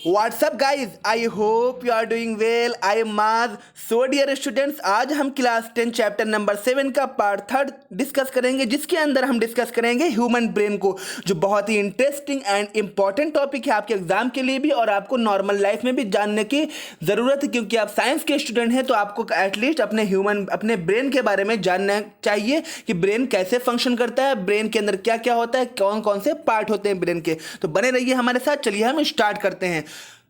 WhatsApp guys, I hope you are doing well. I am Maaz. So dear students, आज हम class 10 chapter number 7 का part 3 discuss करेंगे, जिसके अंदर हम डिस्कस करेंगे ह्यूमन ब्रेन को, जो बहुत ही इंटरेस्टिंग एंड इंपॉर्टेंट टॉपिक है आपके एग्जाम के लिए भी और आपको नॉर्मल लाइफ में भी जानने की ज़रूरत है, क्योंकि आप साइंस के स्टूडेंट हैं तो आपको एटलीस्ट अपने ब्रेन के बारे में जानना चाहिए कि ब्रेन कैसे फंक्शन करता है, ब्रेन के अंदर क्या क्या होता है, कौन कौन से पार्ट होते हैं ब्रेन के। तो बने रहिए हमारे साथ। चलिए हम स्टार्ट करते हैं।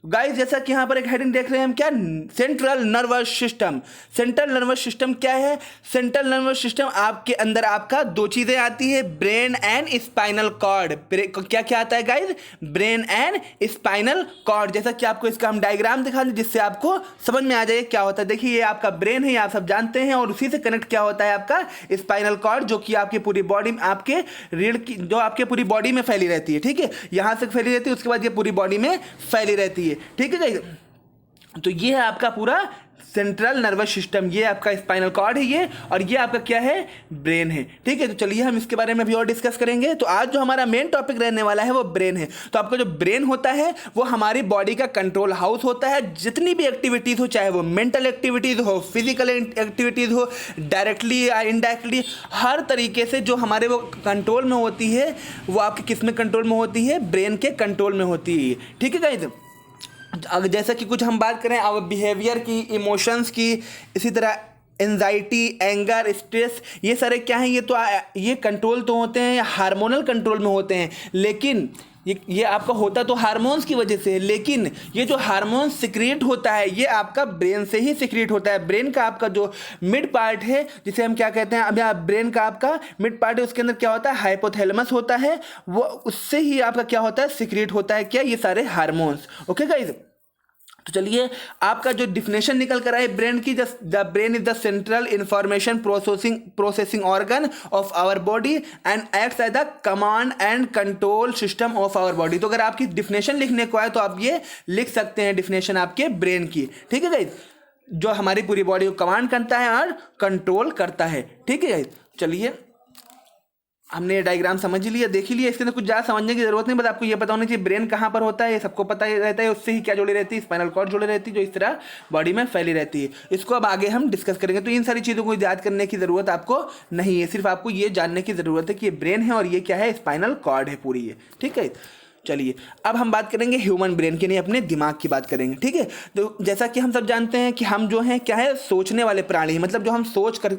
गाइस, जैसा कि यहाँ पर एक हेडिंग देख रहे हैं हम, क्या central nervous system. Central nervous system क्या है? सेंट्रल नर्वस सिस्टम आपके अंदर आपका दो चीज़ें आती है, ब्रेन एंड स्पाइनल कॉर्ड। क्या क्या आता है guys? Brain and spinal cord. जैसा कि आपको इसका हम डायग्राम दिखा दें जिससे आपको समझ में आ जाए क्या होता है। देखिए, ये आपका ब्रेन है, ये आप सब जानते हैं, और उसी से कनेक्ट क्या होता है आपका स्पाइनल कॉर्ड, जो कि आपकी पूरी बॉडी में, आपके रीढ़ की, जो आपके पूरी बॉडी में फैली रहती है। ठीक है, यहाँ से फैली रहती है, उसके बाद ये पूरी बॉडी में फैली रहती है। ठीक है गाइस, तो ये है आपका पूरा सेंट्रल नर्वस सिस्टम, ये आपका स्पाइनल कॉर्ड है ये, और ये आपका क्या है? ब्रेन है। ठीक है, तो चलिए हम इसके बारे में भी और डिस्कस करेंगे। तो आज जो हमारा मेन टॉपिक रहने वाला है वो ब्रेन है। तो आपका जो ब्रेन होता है वो हमारी बॉडी का कंट्रोल हाउस होता है। जितनी भी एक्टिविटीज़ हो, चाहे वो मेंटल एक्टिविटीज़ हो, फिजिकल एक्टिविटीज़ हो, डायरेक्टली या इनडायरेक्टली, हर तरीके से जो हमारे वो कंट्रोल में होती है, वो आपके किस में कंट्रोल में होती है? ब्रेन के कंट्रोल में होती है। ठीक है गाइस, अगर जैसा कि कुछ हम बात करें अब बिहेवियर की, इमोशंस की, इसी तरह एंजाइटी, एंगर, स्ट्रेस, ये सारे क्या हैं? ये कंट्रोल तो होते हैं, हार्मोनल कंट्रोल में होते हैं, लेकिन ये आपका होता तो हार्मोन्स की वजह से, लेकिन ये जो हार्मोन्स सिक्रिएट होता है ये आपका ब्रेन से ही सिक्रिएट होता है। ब्रेन का आपका जो मिड पार्ट है, जिसे हम क्या कहते हैं, अभी ब्रेन का आपका मिड पार्ट है, उसके अंदर क्या होता है? हाइपोथैलेमस होता है, वो उससे ही आपका क्या होता है? सिक्रिएट होता है क्या? ये सारे हार्मोन्स। ओके गाइज, तो चलिए आपका जो डिफिनेशन निकल कर आए ब्रेन की, the brain is the central information processing organ of our body and acts as the command and control system of our body. तो अगर आपकी डिफिनेशन लिखने को आए तो आप ये लिख सकते हैं डिफिनेशन आपके ब्रेन की। ठीक है गाइस, जो हमारी पूरी बॉडी को कमांड करता है और कंट्रोल करता है। ठीक है गाइस, चलिए हमने ये डायग्राम समझ लिया, देख ही लिया, इसके अंदर कुछ ज़्यादा समझने की जरूरत नहीं, बस आपको ये पता होना चाहिए ब्रेन कहाँ पर होता है, ये सबको पता ही रहता है। उससे ही क्या जुड़ी रहती है? स्पाइनल कॉर्ड जुड़ी रहती है, जो इस तरह बॉडी में फैली रहती है। इसको अब आगे हम डिस्कस करेंगे। तो इन सारी चीज़ों को याद करने की ज़रूरत आपको नहीं है, सिर्फ आपको ये जानने की ज़रूरत है कि ये ब्रेन है और ये क्या है? स्पाइनल कॉर्ड है पूरी ये। ठीक है, चलिए अब हम बात करेंगे ह्यूमन ब्रेन की, नहीं अपने दिमाग की बात करेंगे। ठीक है, तो जैसा कि हम सब जानते हैं कि हम जो हैं क्या है? सोचने वाले प्राणी, मतलब जो हम सोच कर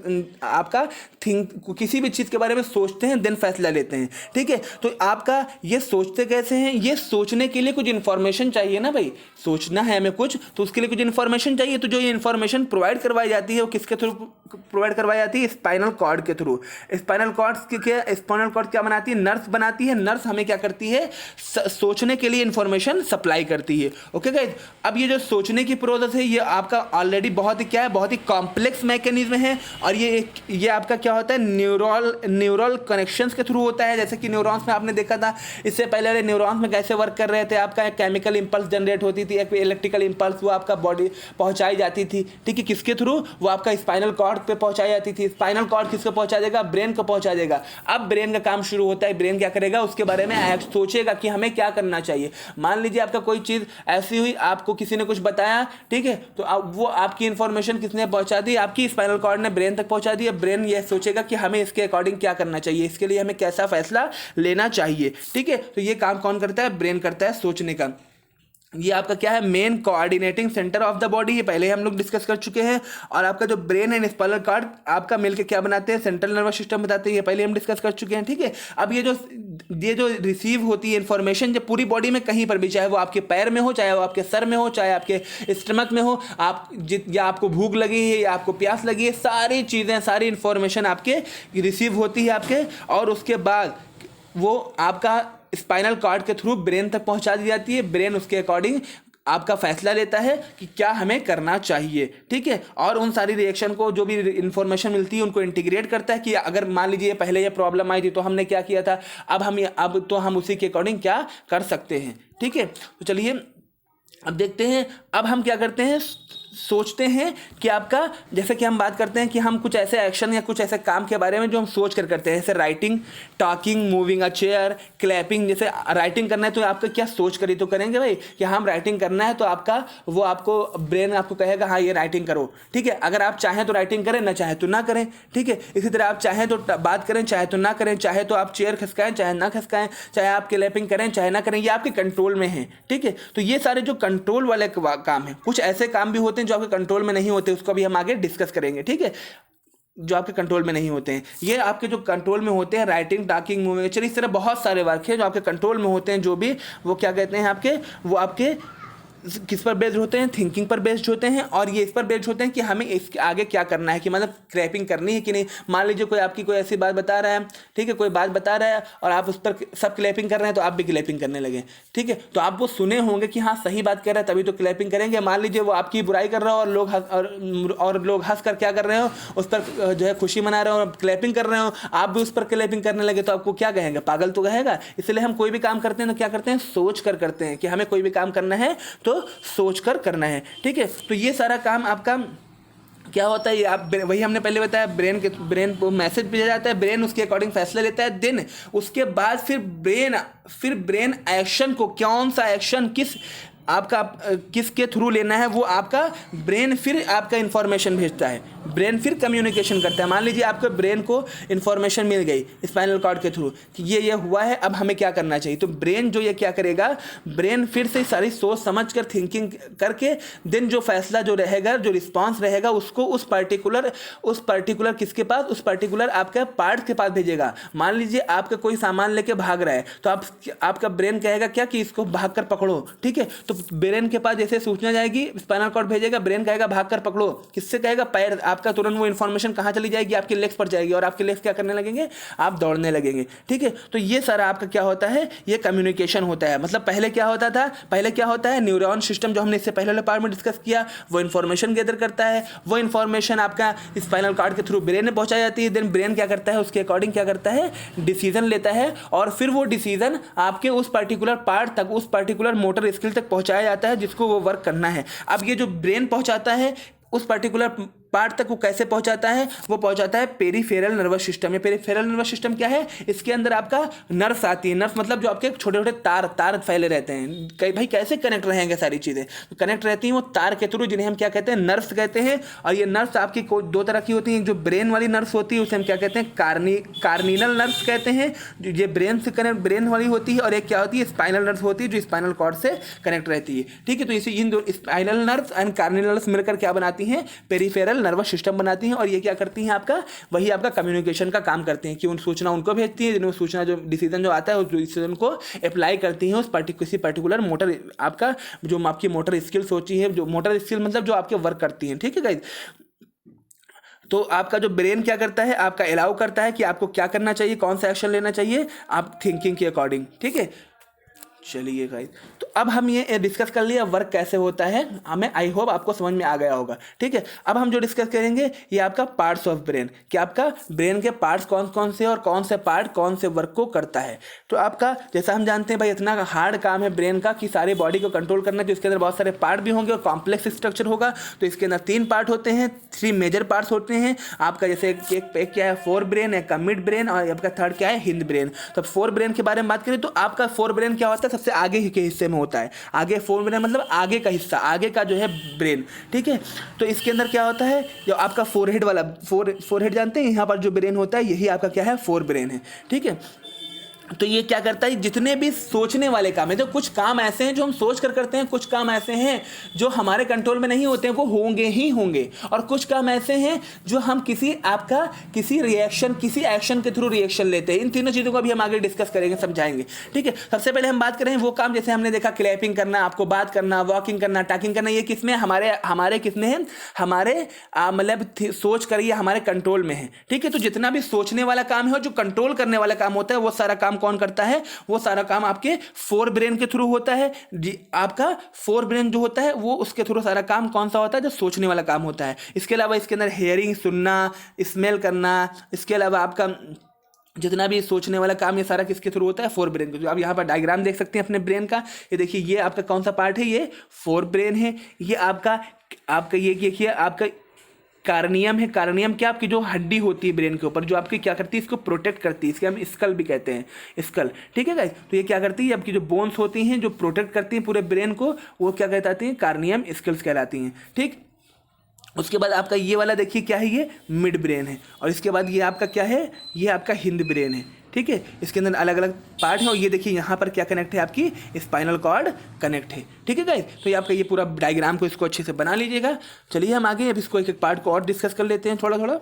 आपका किसी भी चीज़ के बारे में सोचते हैं, देन फैसला लेते हैं। ठीक है, तो आपका ये सोचते कैसे हैं? ये सोचने के लिए कुछ इन्फॉर्मेशन चाहिए ना भाई, सोचना है हमें कुछ, तो उसके लिए कुछ इन्फॉर्मेशन चाहिए। तो जो ये इन्फॉर्मेशन प्रोवाइड करवाई जाती है वो किसके थ्रू प्रोवाइड करवाई जाती है? स्पाइनल कॉर्ड के थ्रू। स्पाइनल कॉर्ड क्या बनाती है? नर्व्स बनाती है। नर्व्स हमें क्या करती है? सोचने के लिए इंफॉर्मेशन सप्लाई करती है। ओके गाइस, अब ये जो सोचने की प्रोसेस है ये आपका ऑलरेडी बहुत ही क्या है? बहुत ही कॉम्प्लेक्स मैकेनिज्म है, और ये आपका क्या होता है? न्यूरल कनेक्शंस के थ्रू होता है। जैसे कि न्यूरॉन्स में आपने देखा था, इससे पहले न्यूरॉन्स में कैसे वर्क कर रहे थे? आपका एक केमिकल इंपल्स जनरेट होती थी, एक इलेक्ट्रिकल इंपल्स, वो आपका बॉडी पहुंचाई जाती थी। ठीक है, किसके थ्रू? वो आपका स्पाइनल कॉर्ड पे पहुंचाई जाती थी। स्पाइनल कॉर्ड किसको पहुंचा देगा? ब्रेन को पहुंचा देगा। अब ब्रेन का काम शुरू होता है। ब्रेन क्या करेगा? उसके बारे में सोचेगा कि हमें क्या करना चाहिए। मान लीजिए आपका कोई चीज ऐसी हुई, आपको किसी ने कुछ बताया, ठीक है, तो वो आपकी इंफॉर्मेशन किसने पहुंचा दी? आपकी स्पाइनल कॉर्ड ने ब्रेन तक पहुंचा दी। ब्रेन ये सोचेगा कि हमें इसके अकॉर्डिंग क्या करना चाहिए, इसके लिए हमें कैसा फैसला लेना चाहिए। ठीक है, तो ये काम कौन करता है? ब्रेन करता है सोचने का। ये आपका क्या है? Main coordinating centre of the body, ये पहले हम लोग डिस्कस कर चुके हैं। और आपका जो ब्रेन एंड स्पाइनल कॉर्ड आपका मिलकर क्या बनाते हैं? सेंट्रल नर्वस सिस्टम बताते हैं, ये पहले हम डिस्कस कर चुके हैं। ठीक है, अब ये जो रिसीव होती है इंफॉर्मेशन, जब पूरी बॉडी में कहीं पर भी, चाहे वो आपके पैर में हो, चाहे वो आपके सर में हो, चाहे आपके स्टमक में हो, या आपको भूख लगी है या आपको प्यास लगी है, सारी चीज़ें, सारी इंफॉर्मेशन आपके रिसीव होती है आपके, और उसके बाद वो आपका स्पाइनल कॉर्ड के थ्रू ब्रेन तक पहुंचा दी जाती है। ब्रेन उसके अकॉर्डिंग आपका फैसला लेता है कि क्या हमें करना चाहिए। ठीक है, और उन सारी रिएक्शन को, जो भी इंफॉर्मेशन मिलती है, उनको इंटीग्रेट करता है कि अगर मान लीजिए पहले ये प्रॉब्लम आई थी तो हमने क्या किया था, अब तो हम उसी के अकॉर्डिंग क्या कर सकते हैं। ठीक है, तो चलिए अब देखते हैं, अब हम क्या करते हैं? सोचते हैं कि आपका, जैसे कि हम बात करते हैं कि हम कुछ ऐसे एक्शन या कुछ ऐसे काम के बारे में जो हम सोच कर करते हैं, जैसे राइटिंग, टॉकिंग, मूविंग अ चेयर, क्लैपिंग। जैसे राइटिंग करना है तो आपका क्या सोच करी तो करेंगे भाई कि हम राइटिंग करना है, तो आपका वो आपको ब्रेन आपको कहेगा हाँ ये राइटिंग करो, ठीक है। अगर आप चाहें तो राइटिंग करें, ना चाहे तो ना करें, ठीक है। इसी तरह आप चाहें तो बात करें, चाहे तो ना करें, चाहे तो आप चेयर खिसकाएं, चाहे ना खिसकाएं, चाहे आप क्लैपिंग करें, चाहे ना करें, ये आपके कंट्रोल में है, ठीक है। तो ये सारे जो कंट्रोल वाले काम है, कुछ ऐसे काम भी होते हैं जो आपके कंट्रोल में नहीं होते, उसको भी हम आगे डिस्कस करेंगे, ठीक है। जो आपके कंट्रोल में नहीं होते हैं, ये आपके जो कंट्रोल में होते हैं, राइटिंग, टॉकिंग, मूविंग, चलिए इस तरह बहुत सारे वर्क है जो आपके कंट्रोल में होते हैं, जो भी वो क्या कहते हैं आपके, वो आपके किस पर बेस्ड होते हैं, थिंकिंग पर बेस्ड होते हैं, और ये इस पर बेस्ड होते हैं कि हमें इसके आगे क्या करना है, कि मतलब क्रैपिंग करनी है कि नहीं। मान लीजिए कोई आपकी कोई ऐसी बात बता रहा है, ठीक है, कोई बात बता रहा है और आप उस पर सब क्लैपिंग कर रहे हैं, तो आप भी क्लैपिंग करने लगे, ठीक है। तो आप वो सुने होंगे कि हाँ सही बात कर रहा है, तभी तो क्लैपिंग करेंगे। मान लीजिए वो आपकी बुराई कर रहा हो और लोग हंस कर क्या कर रहे हो, उस पर जो है खुशी मना रहे हो और क्लैपिंग कर रहे हो, आप भी उस पर क्लैपिंग करने लगे, तो आपको क्या कहेंगे, पागल तो कहेगा। इसलिए हम कोई भी काम करते हैं तो क्या करते हैं, सोच कर करते हैं, कि हमें कोई भी काम करना है तो सोच कर करना है, ठीक है। तो ये सारा काम आपका क्या होता है, ये आप वही हमने पहले बताया, ब्रेन को मैसेज भेजा जाता है, ब्रेन उसके अकॉर्डिंग फैसले लेता है, देन उसके बाद फिर ब्रेन एक्शन को, कौन सा एक्शन आपका किसके थ्रू लेना है, वो आपका ब्रेन फिर आपका इंफॉर्मेशन भेजता है, ब्रेन फिर कम्युनिकेशन करता है। मान लीजिए आपके ब्रेन को इंफॉर्मेशन मिल गई स्पाइनल कॉर्ड के थ्रू कि ये हुआ है, अब हमें क्या करना चाहिए, तो ब्रेन जो ये क्या करेगा, ब्रेन फिर से सारी सोच समझ कर थिंकिंग करके देन जो फैसला जो रहेगा, जो रिस्पॉन्स रहेगा, उसको उस पर्टिकुलर किसके पास, उस पर्टिकुलर आपके पार्ट के पास भेजेगा। मान लीजिए आपका कोई सामान लेके भाग रहा है, तो आपका ब्रेन कहेगा क्या कि इसको भाग कर पकड़ो, ठीक है। तो ब्रेन के पास जैसे सूचना जाएगी, स्पाइनल कॉर्ड भेजेगा, ब्रेन कहेगा भाग कर पकड़ो, किससे कहेगा, पैर, आपका तुरंत वो इन्फॉर्मेशन कहाँ चली जाएगी, आपके लेग्स पर जाएगी, और आपके लेग्स क्या करने लगेंगे, आप दौड़ने लगेंगे, ठीक है। तो ये सारा आपका क्या होता है, ये कम्युनिकेशन होता है। मतलब पहले क्या होता है, न्यूरॉन सिस्टम जो हमने इससे पहले वाले पार्ट में डिस्कस किया, वो इन्फॉर्मेशन गैदर करता है, वो इन्फॉर्मेशन आपका स्पाइनल कॉर्ड के थ्रू ब्रेन में पहुंचाई जाती है, देन ब्रेन क्या करता है, उसके अकॉर्डिंग क्या करता है, डिसीजन लेता है, और फिर वो डिसीजन आपके उस पर्टिकुलर पार्ट तक, उस पर्टिकुलर मोटर स्किल तक पहुंचाया जाता है जिसको वो वर्क करना है। अब ये जो ब्रेन पहुंचाता है उस पर्टिकुलर पार्ट तक, वो कैसे पहुंचाता है, वो पहुंचाता है पेरिफेरल नर्वस सिस्टम। ये पेरिफेरल नर्वस सिस्टम क्या है, इसके अंदर आपका नर्व्स आती है, नर्व्स मतलब जो आपके छोटे छोटे तार फैले रहते हैं। कई भाई कैसे कनेक्ट रहेंगे सारी चीज़ें, तो कनेक्ट रहती हैं वो तार के थ्रू, जिन्हें हम क्या कहते हैं, नर्व्स कहते हैं। और ये नर्व्स आपकी दो तरह की होती हैं, जो ब्रेन वाली नर्व्स होती है उसे हम क्या कहते हैं, कार्निनल नर्व्स कहते हैं, जो ये ब्रेन से कनेक्ट, ब्रेन वाली होती है, और एक क्या होती है, स्पाइनल नर्व्स होती है, जो स्पाइनल कॉर्ड से कनेक्ट रहती है, ठीक है। तो इसे इन दो स्पाइनल नर्व्स एंड कार्निनल नर्व्स मिलकर क्या बनाती हैं, पेरिफेरल नर्वस सिस्टम बनाती हैं। और ये क्या करती हैं, वही आपका कम्युनिकेशन का काम करते हैं, कि उन सूचना उनको भेजती है, सूचना जो डिसीजन जो आता है उस डिसीजन को अप्लाई करती हैं उस किसी पर्टिकुलर मोटर, आपका जो आपकी मोटर स्किल्स होती है, जो मोटर स्किल मतलब जो आपके वर्क करती हैं, ठीक है गाइस। तो आपका जो ब्रेन क्या करता है, आपका अलाउ करता है कि आपको क्या करना चाहिए, कौन सा एक्शन लेना चाहिए, आप थिंकिंग के अकॉर्डिंग, ठीक है। चलिए गाइस, तो अब हम ये डिस्कस कर लिया वर्क कैसे होता है, हमें आई होप आपको समझ में आ गया होगा, ठीक है। अब हम जो डिस्कस करेंगे ये आपका पार्ट्स ऑफ ब्रेन, कि आपका ब्रेन के पार्ट्स कौन कौन से और कौन से पार्ट कौन से वर्क को करता है। तो आपका जैसा हम जानते हैं भाई, इतना हार्ड काम है ब्रेन का कि सारी बॉडी को कंट्रोल करना, तो इसके अंदर बहुत सारे पार्ट भी होंगे और कॉम्प्लेक्स स्ट्रक्चर होगा। तो इसके अंदर 3 पार्ट होते हैं, 3 मेजर पार्ट्स होते हैं आपका। जैसे एक क्या है, फोर ब्रेन, एक का मिड ब्रेन, और आपका थर्ड क्या है, हिंद ब्रेन। तो फोर ब्रेन के बारे में बात करें तो आपका फोर ब्रेन क्या होता है, सबसे आगे के हिस्से में होता है। आगे फोर ब्रेन मतलब आगे का हिस्सा, आगे का जो है ब्रेन, ठीक है। तो इसके अंदर क्या होता है, जो आपका फोरहेड वाला, फोरहेड जानते हैं, यहाँ पर जो ब्रेन होता है यही आपका क्या है, फोर ब्रेन है, ठीक है। तो ये क्या करता है, जितने भी सोचने वाले काम है, तो कुछ काम ऐसे हैं जो हम सोच कर करते हैं, कुछ काम ऐसे हैं जो हमारे कंट्रोल में नहीं होते हैं, वो होंगे ही होंगे, और कुछ काम ऐसे हैं जो हम किसी रिएक्शन, किसी एक्शन के थ्रू रिएक्शन लेते हैं। इन तीनों चीज़ों को भी हम आगे डिस्कस करेंगे, समझाएंगे, ठीक है। सबसे पहले हम बात करें वो काम, जैसे हमने देखा क्लैपिंग करना, आपको बात करना, वॉकिंग करना, टॉकिंग करना, ये किसमें, हमारे किसमें है, हमारे मतलब सोच करिए हमारे कंट्रोल में है, ठीक है। तो जितना भी सोचने वाला काम है और जो कंट्रोल करने वाला काम होता है, वो सारा काम कौन करता है, वो सारा काम आपके फोर ब्रेन के थ्रू होता है। आपका फोर ब्रेन जो होता है वो उसके थ्रू सारा काम कौन सा होता है, जो सोचने वाला काम होता है। इसके अलावा इसके अंदर हेयरिंग, सुनना, स्मेल करना, इसके अलावा आपका जितना भी सोचने वाला काम, ये सारा किसके थ्रू होता है, फोर ब्रेन के थ्रू। आप यहाँ पर डायग्राम देख सकते हैं अपने ब्रेन का, ये देखिए, ये आपका कौन सा पार्ट है, ये फोर ब्रेन है। ये आपका आपका ये देखिए आपका कार्नियम है। कार्नियम क्या, आपकी जो हड्डी होती है ब्रेन के ऊपर, जो आपकी क्या करती है, इसको प्रोटेक्ट करती है, इसके हम स्कल भी कहते हैं, स्कल, ठीक है गाइस। तो ये क्या करती है, आपकी जो बोन्स होती हैं जो प्रोटेक्ट करती हैं पूरे ब्रेन को, वो क्या कहलाती हैं, कार्नियम स्कल्स कहलाती हैं, ठीक। उसके बाद आपका ये वाला देखिए क्या है, ये मिड ब्रेन है। और इसके बाद ये आपका क्या है, ये आपका हिंद ब्रेन है, ठीक है। इसके अंदर अलग अलग पार्ट है और ये देखिए यहाँ पर क्या कनेक्ट है, आपकी स्पाइनल कॉर्ड कनेक्ट है, ठीक है गाइस। तो ये आपका ये पूरा डायग्राम को इसको अच्छे से बना लीजिएगा। चलिए हम आगे अब इसको एक एक पार्ट को और डिस्कस कर लेते हैं थोड़ा थोड़ा।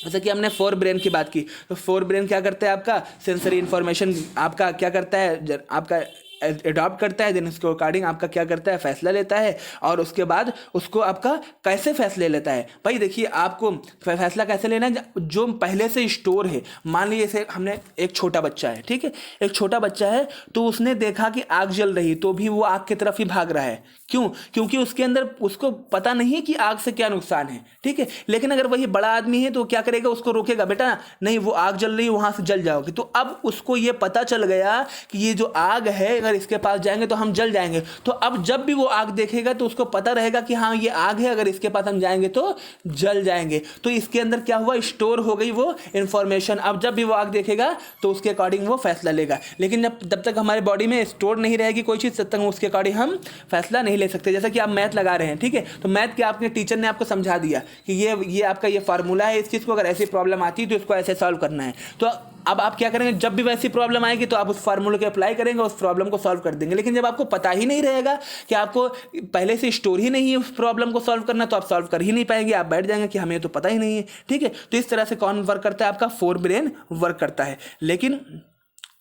जैसे कि हमने फोर ब्रेन की बात की, तो फोर ब्रेन क्या करता है, आपका सेंसरी इन्फॉर्मेशन आपका क्या करता है, आपका अडॉप्ट करता है, देन उसके अकॉर्डिंग आपका क्या करता है, फैसला लेता है। और उसके बाद उसको आपका कैसे फैसले लेता है, भाई देखिए आपको फैसला कैसे लेना है, जो पहले से स्टोर है। मान लीजिए जैसे हमने एक छोटा बच्चा है, ठीक है, एक छोटा बच्चा है, तो उसने देखा कि आग जल रही तो भी वो आग की तरफ ही भाग रहा है। क्यों, क्योंकि उसके अंदर उसको पता नहीं कि आग से क्या नुकसान है, ठीक है। लेकिन अगर वही बड़ा आदमी है तो क्या करेगा, उसको रोकेगा, बेटा नहीं वो आग जल रही है वहां से जल जाओगे। तो अब उसको ये पता चल गया कि ये जो आग है अगर इसके पास जाएंगे तो हम जल जाएंगे। तो अब जब भी वो आग देखेगा तो उसको पता रहेगा कि हाँ ये आग है, अगर इसके पास हम जाएंगे तो जल जाएंगे। तो इसके अंदर क्या हुआ, स्टोर हो गई वो इंफॉर्मेशन। अब जब भी वो आग देखेगा तो उसके अकॉर्डिंग वो फैसला लेगा। लेकिन जब तक हमारे बॉडी में स्टोर नहीं रहेगी कोई चीज़, तब तक उसके अकॉर्डिंग हम फैसला नहीं ले सकते। जैसा कि आप मैथ लगा रहे हैं, ठीक है, तो मैथ के आपके टीचर ने आपको समझा दिया कि ये आपका ये फार्मूला है, इस चीज़ को अगर ऐसी प्रॉब्लम आती है तो इसको ऐसे सॉल्व करना है। तो अब आप क्या करेंगे, जब भी वैसी प्रॉब्लम आएगी तो आप उस फार्मूले को अप्लाई करेंगे, उस प्रॉब्लम को सॉल्व कर देंगे। लेकिन जब आपको पता ही नहीं रहेगा कि आपको पहले से स्टोर ही नहीं है उस प्रॉब्लम को सॉल्व करना, तो आप सॉल्व कर ही नहीं पाएंगे, आप बैठ जाएंगे कि हमें तो पता ही नहीं है, ठीक है। तो इस तरह से कौन वर्क करता है, आपका फोर ब्रेन वर्क करता है। लेकिन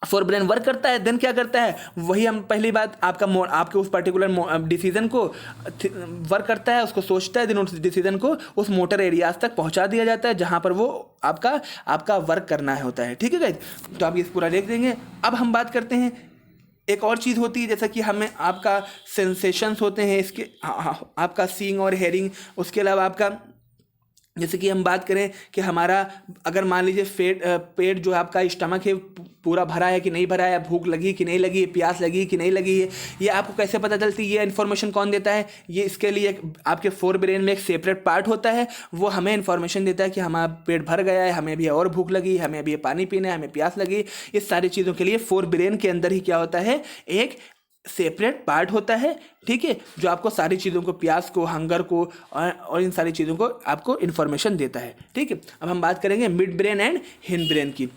फोर ब्रेन वर्क करता है, देन क्या करता है, वही हम पहली बात आपके उस पर्टिकुलर डिसीजन को वर्क करता है, उसको सोचता है, देन उस डिसीजन को उस मोटर एरियाज तक पहुंचा दिया जाता है जहां पर वो आपका वर्क करना है होता है, ठीक है गाइस। तो आप ये पूरा देख देंगे। अब हम बात करते हैं एक और चीज़ होती है, जैसा कि हमें आपका सेंसेशंस होते हैं इसके, आपका सीइंग और हेयरिंग। उसके अलावा आपका जैसे कि हम बात करें कि हमारा अगर मान लीजिए पेट जो आपका स्टमक है पूरा भरा है कि नहीं भरा है, भूख लगी कि नहीं लगी है, प्यास लगी कि नहीं लगी है, ये आपको कैसे पता चलती है, ये इन्फॉर्मेशन कौन देता है, ये इसके लिए आपके फोर ब्रेन में एक सेपरेट पार्ट होता है, वो हमें इन्फॉर्मेशन देता है कि हमारा पेट भर गया है, हमें अभी और भूख लगी, हमें अभी पानी पीना है, हमें प्यास लगी। इस सारी चीज़ों के लिए फोर ब्रेन के अंदर ही क्या होता है, एक सेपरेट पार्ट होता है, ठीक है, जो आपको सारी चीज़ों को, प्यास को, हंगर को और इन सारी चीज़ों को आपको इन्फॉर्मेशन देता है, ठीक है। अब हम बात करेंगे mid brain and Hind brain की।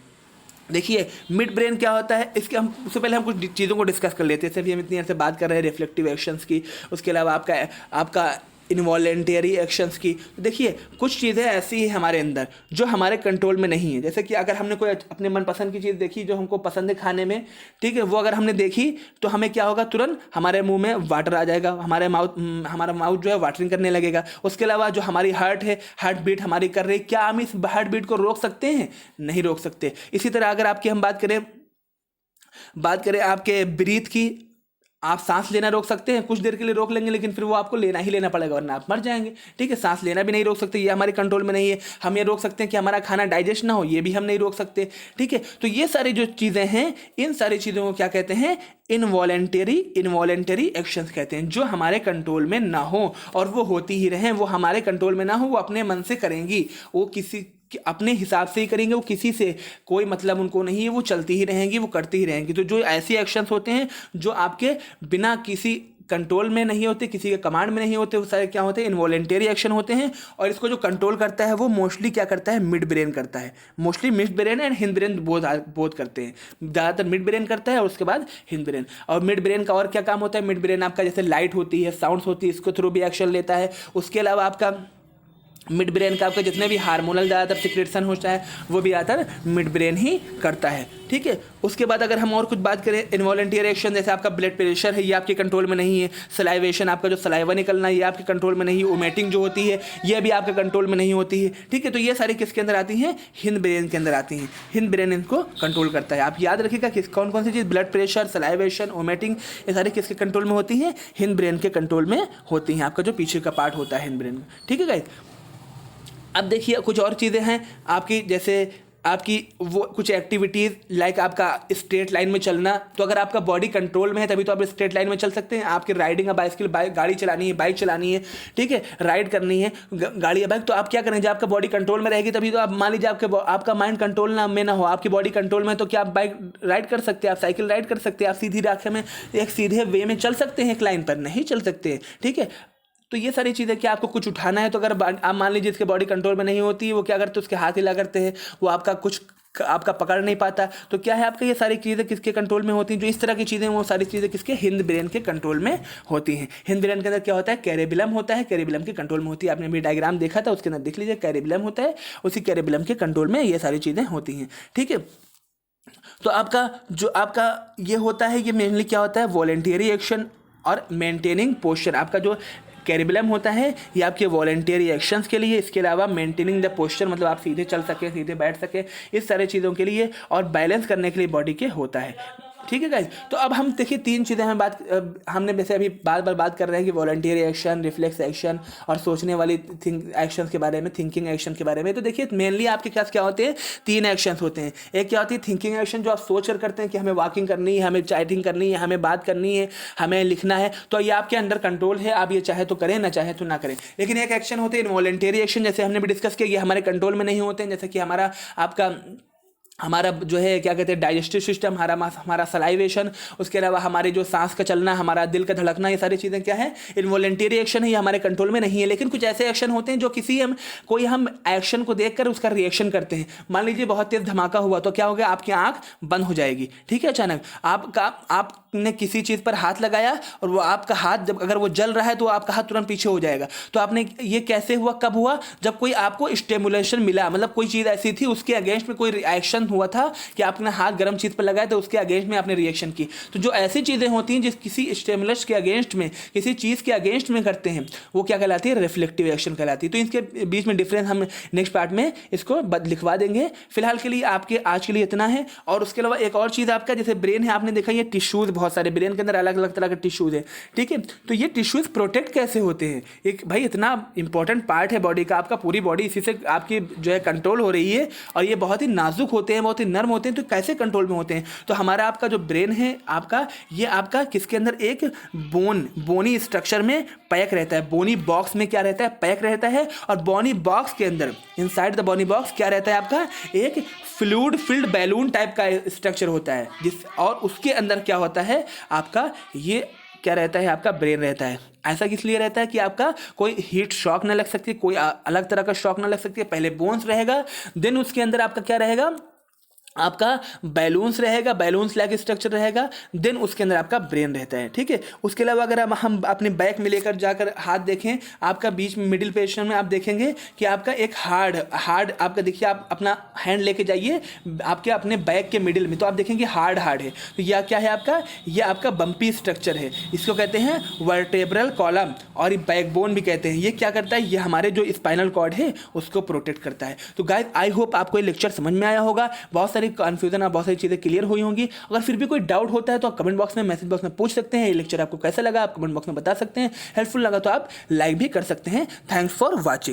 देखिए मिड ब्रेन क्या होता है, इसके हम उससे पहले हम कुछ चीज़ों को डिस्कस कर लेते हैं। जैसे भी हम इतनी देर से बात कर रहे हैं रिफ्लेक्टिव एक्शंस की, उसके अलावा आपका इनवॉलेंटरी एक्शंस की। देखिए कुछ चीज़ें ऐसी हैं हमारे अंदर जो हमारे कंट्रोल में नहीं है। जैसे कि अगर हमने कोई अपने मनपसंद की चीज़ देखी जो हमको पसंद है खाने में, ठीक है, वो अगर हमने देखी तो हमें क्या होगा, तुरंत हमारे मुंह में वाटर आ जाएगा, हमारा माउथ जो है वाटरिंग करने लगेगा। उसके अलावा जो हमारी हार्ट है, हार्ट बीट हमारी कर रही है, क्या हम इस हार्ट बीट को रोक सकते हैं, नहीं रोक सकते। इसी तरह अगर हम बात करें आपके ब्रीथ की, आप सांस लेना रोक सकते हैं, कुछ देर के लिए रोक लेंगे, लेकिन फिर वो आपको लेना ही लेना पड़ेगा वरना आप मर जाएंगे, ठीक है। सांस लेना भी नहीं रोक सकते, ये हमारे कंट्रोल में नहीं है। हम ये रोक सकते हैं कि हमारा खाना डाइजेस्ट ना हो, ये भी हम नहीं रोक सकते, ठीक है। तो ये सारी जो चीज़ें हैं, इन सारी चीज़ों को क्या कहते हैं, इनवॉलेंटरी एक्शंस कहते हैं, जो हमारे कंट्रोल में ना हो और वो होती ही रहें, वो हमारे कंट्रोल में ना हो, वो अपने मन से करेंगी, वो किसी कि अपने हिसाब से ही करेंगे, वो किसी से कोई मतलब उनको नहीं है, वो चलती ही रहेंगी, वो करती ही रहेंगी। तो जो ऐसी एक्शंस होते हैं जो आपके बिना किसी कंट्रोल में नहीं होते, किसी के कमांड में नहीं होते, वो सारे क्या होते हैं, इनवॉलेंटरी एक्शन होते हैं। और इसको जो कंट्रोल करता है वो मोस्टली क्या करता है, मिड ब्रेन करता है। Mostly mid brain and Hind brain both करते हैं। ज़्यादातर मिड ब्रेन करता है और उसके बाद हिंद ब्रेन। और मिड ब्रेन का और क्या काम होता है, मिड ब्रेन आपका जैसे लाइट होती है, साउंड्स होती है, इसको थ्रू भी एक्शन लेता है। उसके अलावा आपका मिड ब्रेन का आपका जितने भी हार्मोनल ज़्यादातर सिक्रेशन होता है वो भी ज़्यादातर मिड ब्रेन ही करता है, ठीक है। उसके बाद अगर हम और कुछ बात करें, इनवॉलेंटरी एक्शन जैसे आपका ब्लड प्रेशर है, ये आपके कंट्रोल में नहीं है। सलाइवेशन, आपका जो सलाइवा निकलना है, ये आपके कंट्रोल में नहीं है। वोमिटिंग जो होती है ये भी आपके कंट्रोल में नहीं होती है, ठीक है। तो ये सारी किसके अंदर आती हैं, हिंद ब्रेन के अंदर आती हैं। हिंद ब्रेन इनको कंट्रोल करता है। आप याद रखिएगा कि कौन कौन सी चीज़, ब्लड प्रेशर, सलाइवेशन, वोमिटिंग, ये सारी किसके कंट्रोल में होती हैं, हिंद ब्रेन के कंट्रोल में होती हैं। आपका जो पीछे का पार्ट होता है हिंद ब्रेन, ठीक है गाइस। अब देखिए कुछ और चीज़ें हैं आपकी, जैसे आपकी वो कुछ एक्टिविटीज़ लाइक आपका स्ट्रेट लाइन में चलना, तो अगर आपका बॉडी कंट्रोल में है तभी तो आप स्ट्रेट लाइन में चल सकते हैं। आपकी राइडिंग या बाइसिकल गाड़ी चलानी है, बाइक चलानी है, ठीक है, राइड करनी है गाड़ी या बाइक, तो आप क्या करें, जब आपका बॉडी कंट्रोल में रहेगी तभी तो आप, मान लीजिए आपका माइंड कंट्रोल में ना हो, आपकी बॉडी कंट्रोल में, तो क्या आप बाइक राइड कर सकते हैं, आप साइकिल राइड कर सकते हैं, आप सीधी रास्ते में एक सीधे वे में चल सकते हैं, एक लाइन पर नहीं चल सकते हैं, ठीक है। तो ये सारी चीज़ें, क्या आपको कुछ उठाना है तो अगर आप मान लीजिए इसके बॉडी कंट्रोल में नहीं होती, वो क्या करते हैं, उसके हाथ हिला करते हैं, वो आपका पकड़ नहीं पाता, तो क्या है आपका ये सारी चीज़ें किसके कंट्रोल में होती हैं, जो इस तरह की चीज़ें, वो सारी चीज़ें किसके, हिंद ब्रेन के कंट्रोल में होती हैं। हिंद ब्रेन के अंदर क्या होता है, कैरेबिलम होता है, कैरेबिलम के कंट्रोल में होती है। आपने अभी डायग्राम देखा था, उसके अंदर देख लीजिए, कैरेबिलम होता है, उसी कैरेबिलम के कंट्रोल में ये सारी चीज़ें होती हैं, ठीक है। तो आपका ये होता है, ये मेनली क्या होता है, वॉलेंटियरी एक्शन और मेंटेनिंग पोस्चर। आपका जो कैरिबुलम होता है ये आपके वॉलेंटियरी एक्शंस के लिए, इसके अलावा मेंटेनिंग द पोस्चर, मतलब आप सीधे चल सके, सीधे बैठ सके, इस सारे चीज़ों के लिए, और बैलेंस करने के लिए बॉडी के होता है, ठीक है गाइज। तो अब हम देखिए 3 चीज़ें हमने वैसे अभी बात कर रहे हैं कि वॉलंटियरी एक्शन, रिफ्लेक्स एक्शन और सोचने वाली एक्शन के बारे में, थिंकिंग एक्शन के बारे में। तो देखिए मेनली आपके पास क्या होते हैं, 3 एक्शंस होते हैं। एक क्या होती है थिंकिंग एक्शन, जो आप सोच कर करते हैं कि हमें वॉकिंग करनी है, हमें चैटिंग करनी है, हमें बात करनी है, हमें लिखना है, तो ये आपके अंडर कंट्रोल है, आप ये चाहे तो करें, ना चाहे तो ना करें। लेकिन एक एक्शन होते हैं इनवॉलंटरी एक्शन, जैसे हमने भी डिस्कस किया, ये हमारे कंट्रोल में नहीं होते हैं, जैसे कि हमारा जो है क्या कहते हैं डाइजेस्टिव सिस्टम, हमारा सलाइवेशन, उसके अलावा हमारे जो सांस का चलना, हमारा दिल का धड़कना, ये सारी चीज़ें क्या है, इनवॉलंटरी एक्शन है, ये हमारे कंट्रोल में नहीं है। लेकिन कुछ ऐसे एक्शन होते हैं जो कोई हम एक्शन को देखकर उसका रिएक्शन करते हैं। मान लीजिए बहुत तेज धमाका हुआ, तो क्या हो गया, आपकी आंख बंद हो जाएगी, ठीक है। अचानक आपने किसी चीज़ पर हाथ लगाया और वो आपका हाथ जब अगर वो जल रहा है तो आपका हाथ तुरंत पीछे हो जाएगा। तो आपने ये कैसे हुआ, कब हुआ, जब कोई आपको स्टिमुलेशन मिला, मतलब कोई चीज़ ऐसी थी उसके अगेंस्ट में कोई रिएक्शन हुआ था कि आपने हाथ गर्म चीज पर लगाया तो उसके अगेंस्ट में आपने रिएक्शन की। तो जो ऐसी चीजें होती हैं जिस किसी स्टिमुलस के अगेंस्ट में, किसी चीज के अगेंस्ट में करते हैं, वो क्या कहलाती है, रिफ्लेक्टिव एक्शन कहलाती है। तो इसके बीच में डिफरेंस हम नेक्स्ट पार्ट में इसको लिखवा देंगे। फिलहाल के लिए आज के लिए इतना है। और उसके अलावा एक और चीज आपका जैसे ब्रेन है, आपने देखा ये टिश्यूज, बहुत सारे ब्रेन के अंदर अलग अलग तरह के टिश्यूज है, ठीक है। तो ये टिश्यूज प्रोटेक्ट कैसे होते हैं, एक भाई इतना इंपॉर्टेंट पार्ट है बॉडी का, आपका पूरी बॉडी इसी से आपकी जो है कंट्रोल हो रही है, और ये बहुत ही नाजुक होते हैं, बहुत ही नर्म होते हैं। तो कैसे कंट्रोल में होते हैं, तो हमारा आपका जो ब्रेन है आपका, ये आपका किसके अंदर, एक बोनी स्ट्रक्चर में पैक रहता है, बोनी बॉक्स में क्या रहता है, पैक रहता है। और बोनी बॉक्स के अंदर, इनसाइड द बोनी बॉक्स क्या रहता है आपका, एक फ्लूइड फिल्ड बैलून टाइप का स्ट्रक्चर होता है, और उसके अंदर क्या होता है आपका, ये क्या रहता है आपका, ब्रेन रहता है। ऐसा किस लिए रहता है कि आपका कोई हीट शॉक ना लग सकती, कोई अलग तरह का शॉक ना लग सकती है। पहले बोन्स रहेगा, देन उसके अंदर आपका क्या रहेगा, आपका बैलून्स रहेगा, बैलून्स लाइक स्ट्रक्चर रहेगा, देन उसके अंदर आपका ब्रेन रहता है, ठीक है। उसके अलावा अगर हम अपने बैक में लेकर जाकर हाथ देखें, आपका बीच में मिडिल पोजीशन में आप देखेंगे कि आपका एक हार्ड आपका, देखिए आप अपना हैंड लेके जाइए आपके अपने बैक के मिडिल में, तो आप देखेंगे हार्ड है। तो यह क्या है आपका, यह आपका बम्पी स्ट्रक्चर है, इसको कहते हैं वर्टेब्रल कॉलम, और बैकबोन भी कहते हैं। ये क्या करता है, ये हमारे जो स्पाइनल कॉर्ड है उसको प्रोटेक्ट करता है। तो गाइस आई होप आपको ये लेक्चर समझ में आया होगा, बहुत सारी कन्फ्यूजन और बहुत सारी चीज़ें क्लियर हुई होंगी। अगर फिर भी कोई डाउट होता है तो आप कमेंट बॉक्स में, मैसेज बॉक्स में पूछ सकते हैं। ये लेक्चर आपको कैसा लगा आप कमेंट बॉक्स में बता सकते हैं। हेल्पफुल लगा तो आप लाइक भी कर सकते हैं। Thanks for watching.